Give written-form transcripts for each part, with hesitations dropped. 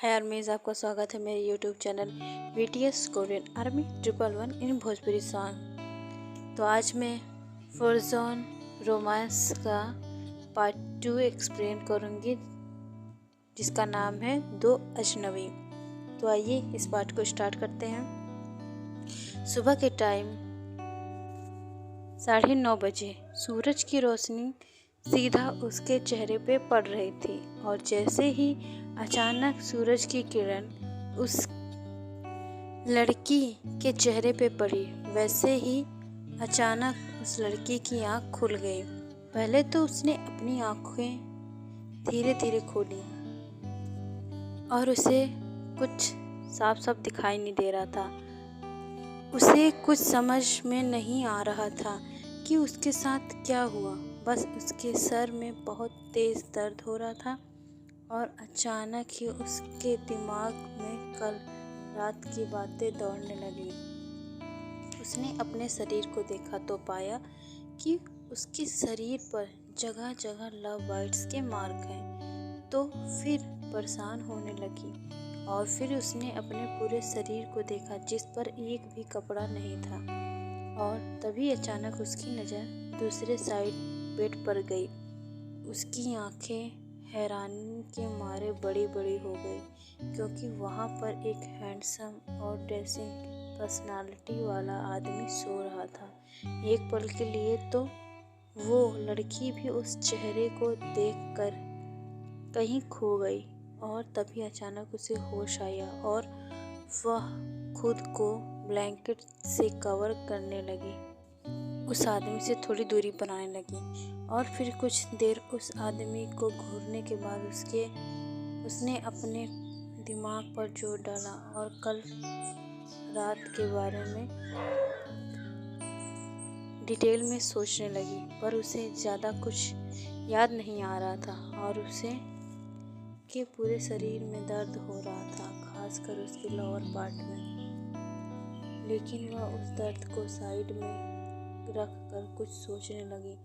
हाय आर्मीज, आपका स्वागत है मेरे YouTube channel BTS Korean army 111 इन भोजपुरी सॉन्ग। तो आज मैं फॉरजॉन रोमांस का पार्ट 2 एक्सप्लेन करूँगी, जिसका नाम है दो अजनबी। तो आइए इस पार्ट को स्टार्ट करते हैं। सुबह के टाइम 9:30 बजे सूरज की रोशनी सीधा उसके चेहरे पे पड़ रही थी, और जैसे ही अचानक सूरज की किरण उस लड़की के चेहरे पे पड़ी, वैसे ही अचानक उस लड़की की आंख खुल गई। पहले तो उसने अपनी आंखें धीरे धीरे खोली और उसे कुछ साफ साफ दिखाई नहीं दे रहा था। उसे कुछ समझ में नहीं आ रहा था कि उसके साथ क्या हुआ। बस उसके सर में बहुत तेज दर्द हो रहा था, और अचानक ही उसके दिमाग में कल रात की बातें दौड़ने लगी। उसने अपने शरीर को देखा तो पाया कि उसके शरीर पर जगह जगह लव बाइट्स के मार्क हैं। तो फिर परेशान होने लगी, और फिर उसने अपने पूरे शरीर को देखा जिस पर एक भी कपड़ा नहीं था। और तभी अचानक उसकी नज़र दूसरे साइड बेड पर गई। उसकी आंखें हैरानी के मारे बड़ी बड़ी हो गई, क्योंकि वहाँ पर एक हैंडसम और ड्रेसिंग पर्सनालिटी वाला आदमी सो रहा था। एक पल के लिए तो वो लड़की भी उस चेहरे को देखकर कहीं खो गई, और तभी अचानक उसे होश आया और वह खुद को ब्लैंकेट से कवर करने लगी। उस आदमी से थोड़ी दूरी बनाने लगी, और फिर कुछ देर उस आदमी को घूरने के बाद उसने अपने दिमाग पर जोर डाला और कल रात के बारे में डिटेल में सोचने लगी। पर उसे ज़्यादा कुछ याद नहीं आ रहा था, और उसे के पूरे शरीर में दर्द हो रहा था, खासकर उसके लोअर पार्ट में। लेकिन वह उस दर्द को साइड में रख कर कुछ सोचने लगी।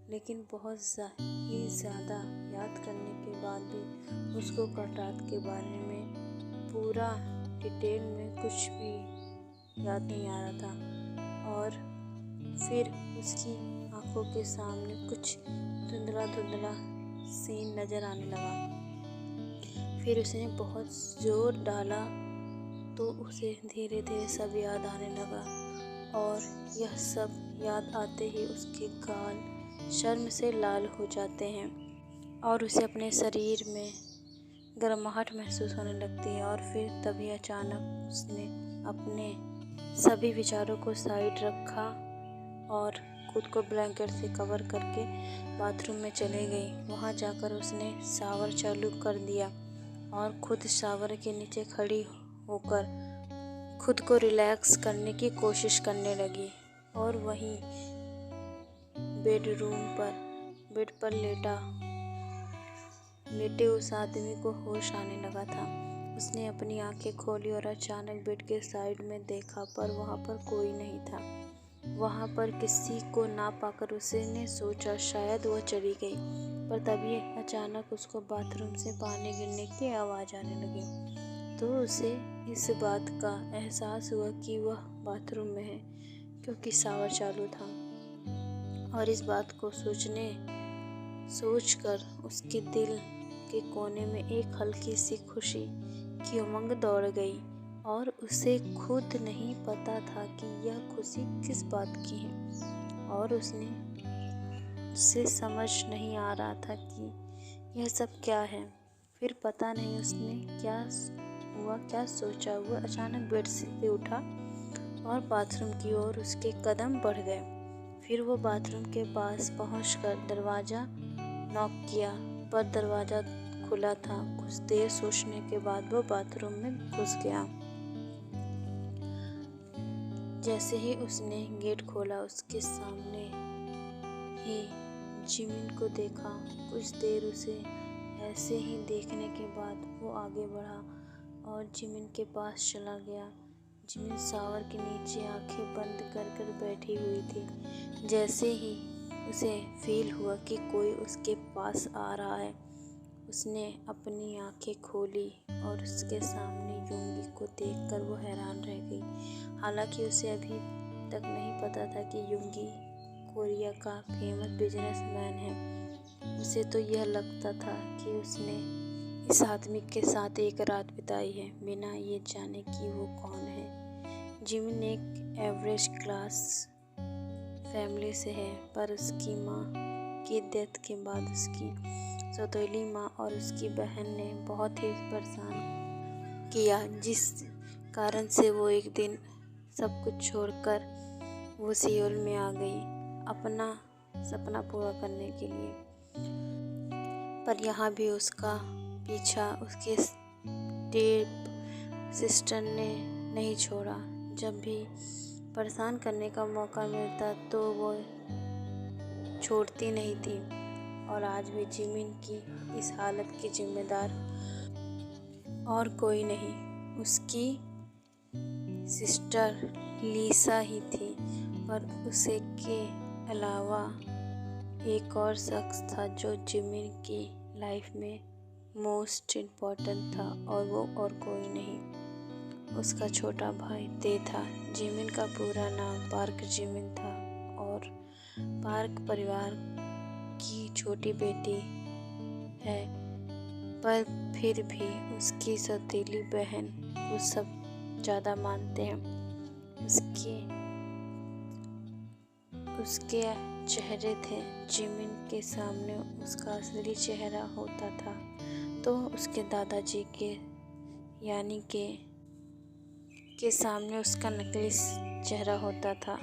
लेकिन बहुत ही ज़्यादा याद करने के बाद भी उसको कल रात के बारे में पूरा डिटेल में कुछ भी याद नहीं आ रहा था। और फिर उसकी आंखों के सामने कुछ धुंधला धुंधला सीन नज़र आने लगा। फिर उसने बहुत जोर डाला तो उसे धीरे धीरे सब याद आने लगा, और यह सब याद आते ही उसके गाल शर्म से लाल हो जाते हैं, और उसे अपने शरीर में गर्माहट महसूस होने लगती है। और फिर तभी अचानक उसने अपने सभी विचारों को साइड रखा और खुद को ब्लैंकेट से कवर करके बाथरूम में चले गई। वहाँ जाकर उसने शावर चालू कर दिया और खुद शावर के नीचे खड़ी होकर खुद को रिलैक्स करने की कोशिश करने लगी। और वहीं बेड पर लेटे उस आदमी को होश आने लगा था। उसने अपनी आंखें खोली और अचानक बेड के साइड में देखा, पर वहाँ पर कोई नहीं था। वहाँ पर किसी को ना पाकर उसने सोचा शायद वह चली गई, पर तभी अचानक उसको बाथरूम से पानी गिरने की आवाज़ आने लगी। तो उसे इस बात का एहसास हुआ कि वह बाथरूम में है, क्योंकि शावर चालू था। और इस बात को सोचकर उसके दिल के कोने में एक हल्की सी खुशी की उमंग दौड़ गई, और उसे खुद नहीं पता था कि यह खुशी किस बात की है। और उसे समझ नहीं आ रहा था कि यह सब क्या है। फिर पता नहीं उसने क्या सोचा। हुआ अचानक बेड से उठा और बाथरूम की ओर उसके कदम बढ़ गए। फिर वो बाथरूम के पास पहुंचकर दरवाज़ा नॉक किया, पर दरवाज़ा खुला था। कुछ देर सोचने के बाद वो बाथरूम में घुस गया। जैसे ही उसने गेट खोला, उसके सामने ही जिमिन को देखा। कुछ देर उसे ऐसे ही देखने के बाद वो आगे बढ़ा और जिमिन के पास चला गया। जिमिन शावर के नीचे आंखें बंद कर बैठी हुई थी। जैसे ही उसे फील हुआ कि कोई उसके पास आ रहा है, उसने अपनी आंखें खोली और उसके सामने युंगी को देखकर वो हैरान रह गई। हालांकि उसे अभी तक नहीं पता था कि युंगी कोरिया का फेमस बिजनेसमैन है। उसे तो यह लगता था कि उसने इस आदमी के साथ एक रात बिताई है, बिना ये जाने कि वो कौन है। जिमिन एक एवरेज क्लास फैमिली से है, पर उसकी माँ की डेथ के बाद उसकी सौतेली माँ और उसकी बहन ने बहुत ही परेशान किया, जिस कारण से वो एक दिन सब कुछ छोड़कर वो सियोल में आ गई अपना सपना पूरा करने के लिए। पर यहाँ भी उसका पीछा उसके स्टेप सिस्टर ने नहीं छोड़ा। जब भी परेशान करने का मौका मिलता तो वो छोड़ती नहीं थी। और आज भी जिमिन की इस हालत की जिम्मेदार और कोई नहीं, उसकी सिस्टर लीसा ही थी। पर उसे के अलावा एक और शख्स था जो जिमिन की लाइफ में मोस्ट इम्पोर्टेंट था, और वो और कोई नहीं, उसका छोटा भाई ते था। जिमिन का पूरा नाम पार्क जिमिन था और पार्क परिवार की छोटी बेटी है। पर फिर भी उसकी सौतेली बहन को सब ज़्यादा मानते हैं। उसके चेहरे थे, जिमिन के सामने उसका असली चेहरा होता था तो उसके दादाजी के यानी के सामने उसका नकली चेहरा होता था।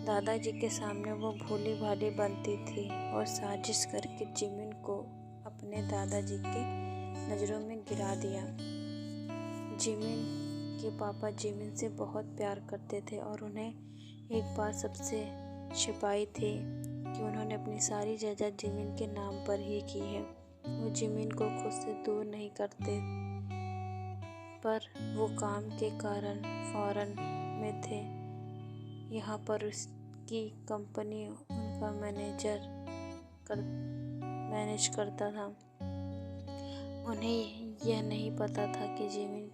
दादाजी के सामने वो भोली भाली बनती थी और साजिश करके जिमिन को अपने दादाजी के नज़रों में गिरा दिया। जिमिन के पापा जिमिन से बहुत प्यार करते थे और उन्हें एक बात सबसे छिपाई थी कि उन्होंने अपनी सारी जायदाद जिमिन के नाम पर ही की है। वो जिमिन को खुद से दूर नहीं करते, पर वो काम के कारण फॉरेन में थे। यहाँ पर उसकी कंपनी उनका मैनेज करता था। उन्हें यह नहीं पता था कि जिमिन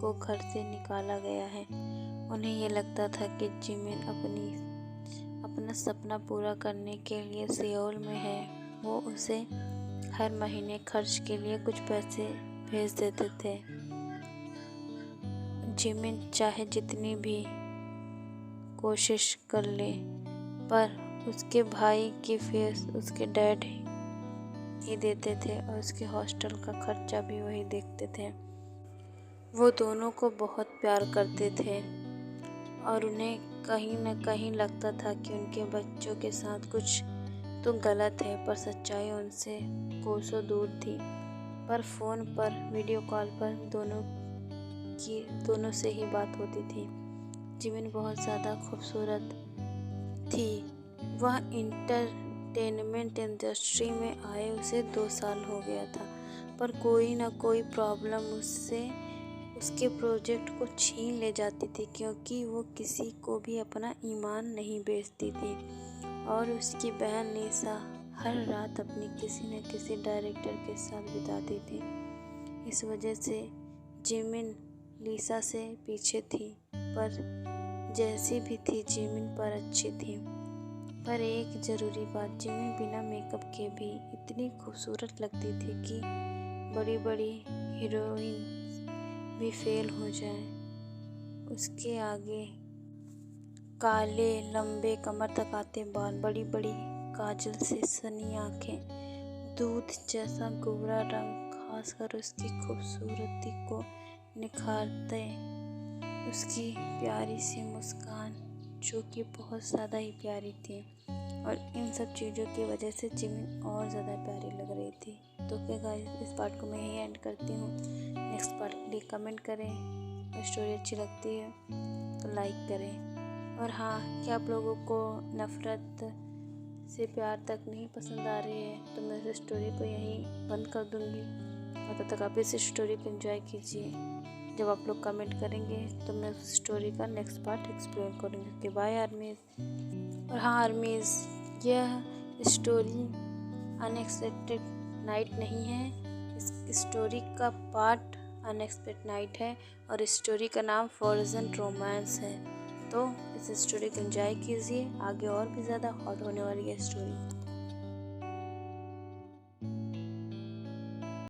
को घर से निकाला गया है। उन्हें यह लगता था कि जिमिन अपना सपना पूरा करने के लिए सियोल में है। वो उसे हर महीने खर्च के लिए कुछ पैसे भेज देते थे। जिमिन चाहे जितनी भी कोशिश कर ले, पर उसके भाई की फीस उसके डैड ही देते थे और उसके हॉस्टल का खर्चा भी वही देखते थे। वो दोनों को बहुत प्यार करते थे और उन्हें कहीं न कहीं लगता था कि उनके बच्चों के साथ कुछ तो गलत है, पर सच्चाई उनसे कोसों दूर थी। पर फ़ोन पर वीडियो कॉल पर दोनों से ही बात होती थी। जिमिन बहुत ज़्यादा खूबसूरत थी। वह एंटरटेनमेंट इंडस्ट्री में आए उसे 2 साल हो गया था, पर कोई ना कोई प्रॉब्लम उसके प्रोजेक्ट को छीन ले जाती थी, क्योंकि वो किसी को भी अपना ईमान नहीं बेचती थी। और उसकी बहन लीसा हर रात अपनी किसी न किसी डायरेक्टर के साथ बिताती थी। इस वजह से जिमिन लीसा से पीछे थी, पर जैसी भी थी जिमिन पर अच्छी थी। पर एक ज़रूरी बात, जिमिन बिना मेकअप के भी इतनी खूबसूरत लगती थी कि बड़ी बड़ी हीरोइन भी फेल हो जाए उसके आगे। काले लंबे कमर तक आते बाल, बड़ी बड़ी काजल से सनी आँखें, दूध जैसा गोरा रंग, खासकर उसकी खूबसूरती को निखारते उसकी प्यारी सी मुस्कान, जो कि बहुत ज़्यादा ही प्यारी थी। और इन सब चीज़ों की वजह से जिमिन और ज़्यादा प्यारी लग रही थी। तो क्या गाइस, इस पार्ट को मैं यही एंड करती हूँ। नेक्स्ट पार्ट के लिए कमेंट करें और स्टोरी अच्छी लगती है तो लाइक करें। और हाँ, क्या आप लोगों को नफ़रत से प्यार तक नहीं पसंद आ रही है तो मैं इस स्टोरी को यहीं बंद कर दूँगी। और तब तक आप इस स्टोरी को एंजॉय कीजिए। जब आप लोग कमेंट करेंगे तो मैं उस स्टोरी का नेक्स्ट पार्ट एक्सप्लेन करूँगी। कि बाय आर्मीज़। और हाँ आर्मीज़, यह स्टोरी अनएक्सपेक्टेड नाइट नहीं है, स्टोरी का पार्ट अनएक्सपेक्टेड नाइट है और इस स्टोरी का नाम फॉर्जन रोमांस है। तो इस स्टोरी को एंजॉय कीजिए, आगे और भी ज़्यादा हॉट होने वाली है स्टोरी।